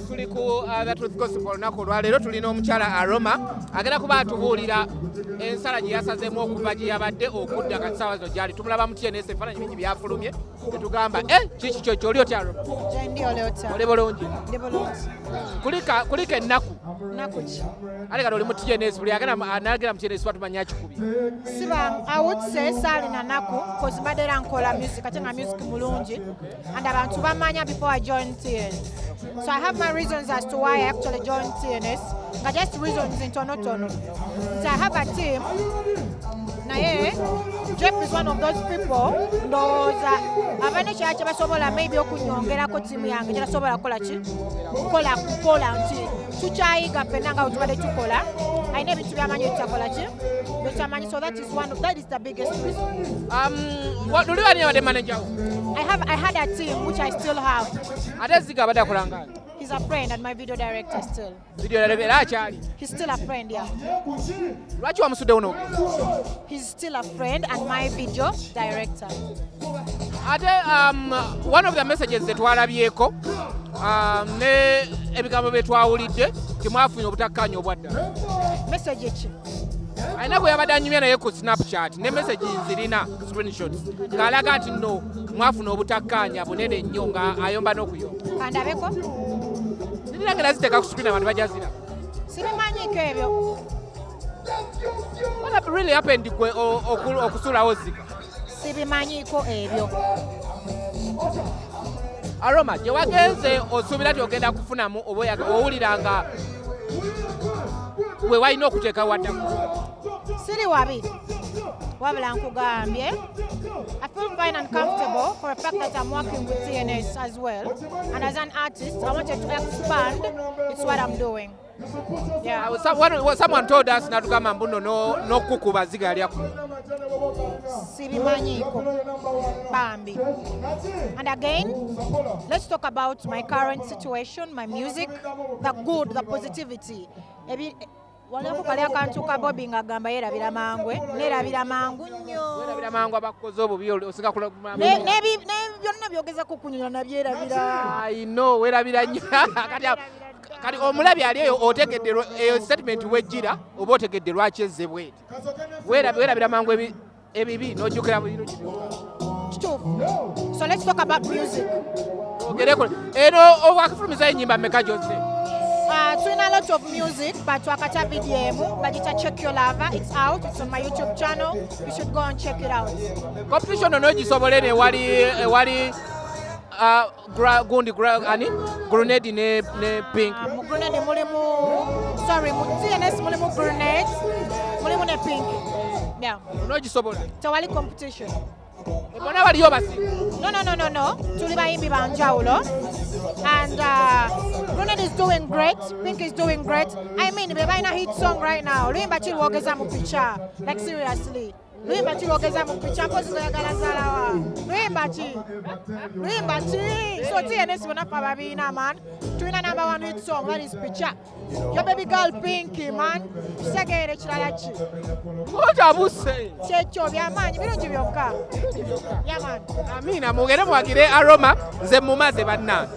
Tuli ku The Truth Gospel olunaku olwaleero tulina omukyala AROMA agenda kuba atubuulira ensala gye yasazeemu okuva gye yabadde okudda kati ssaawa zino gyali tumulaba mu TNS ebifaananyi bingi byafulumye netugamba kiki kyo kyoli otya AROMA? Oli bulungi? Kuliko ennaku ate kati oli mu TNS buli anagera mu TNS batumanya kikubye. I would say saalina nnaku because mbadde era nkola music ate nga music mulungi and abantu bamanya before I joined TNS. So I have my reasons as to why I actually joined TNS. But just reasons in tono. So I have a team. Naye, Jeff is one of those people. Those abane kyache basobola maybe okunyongerako team yange gye basobola kola nti tukyayiga ffenna nga tubadde tukola. Ayina ebintu byamanyi tutakola ki bitamanyi, so that is the biggest reason. Luli bani abadde manager wo? I had a team which I still have. Ate Zyga abadde akolanga? He's a friend and my video director still. Video director era akyali? He's still a friend, yeah. Lwaki wamusudde uno? He's still a friend and my video director. Ate one of the messages that twalabyeko ne ebigambo bye twawulidde timwafunye obutakkaanya obwadda. Message ki? Alina gwe yabadde anyumya naye ku Snapchat ne message nzirina screenshots ng'alaga nti no mwafuna obutakkaanya bunene nnyo nga ayomba n'okuyomba. Kandabeko? Zirinange naziteeka ku screen abantu bajazira. Sibimanyiiko ebyo. What really happened gwe okusulawo Zyga? Sibimanyiiko ebyo. AROMA gye wagenze osuubira nti ogenda kufunamu oba owulira nga we walina okuteeka waddamu? Siri wabi. Wabula nkugambye. I feel fine and comfortable for the fact that I'm working with TNS as well. And as an artist, I wanted to expand. It's what I'm doing. Yeah. Someone told us natugamba mbuno n'okukuba Zyga yali akuba. Sibimanyiiko bambi. And again, let's talk about my current situation, my music, the good, the positivity. Waliwo kali akantu ka Bobby ng'agamba yeerabira mangwe, neerabira mangu nnyo. Weerabira mangu abakoze obubi osinga kulaguma. Byonna byogeza kukunyonyola na byerabira. I know weerabira nnyo. Kati omulabi ali eyo otegedde eyo statement wejjira oba otegedde lwaki ezze bweti. Weerabira mangu ebibi n'ojjukira buliro So let's talk about music. Eno wakifulumiza ennyimba mmeka gy'ozze? Doing a lot of music, but wakata video, but it's Check Your Lover. It's out. It's on my YouTube channel. You should go and check it out. Competition ono gisobole ne wali gundi grenade ne pink. Mu grenade mulimu, sorry, mu TNS mulimu grenade, mulimu ne pink. Yeah. Ono gisobola. Tewali competition. Ebona waliyo basi. No. Tuli bayimbi banjawulo. And Grenade is doing great. Pink is doing great. I mean, we're buying a hit song right now. Luimba chili wogeza mu picture. Like seriously. Luimba chili wogeza mu picture. Mpozi ngoyagala zalawa. Luimba chili. So TNS wanafa babina man. Tuina #1 hit song. That is picture. Your baby girl Pinky man. Segere chilala chi. What abuse? Checho byamanyi birungi byokka. Yeah man. Amina mugere mwagire AROMA nze mumaze banna.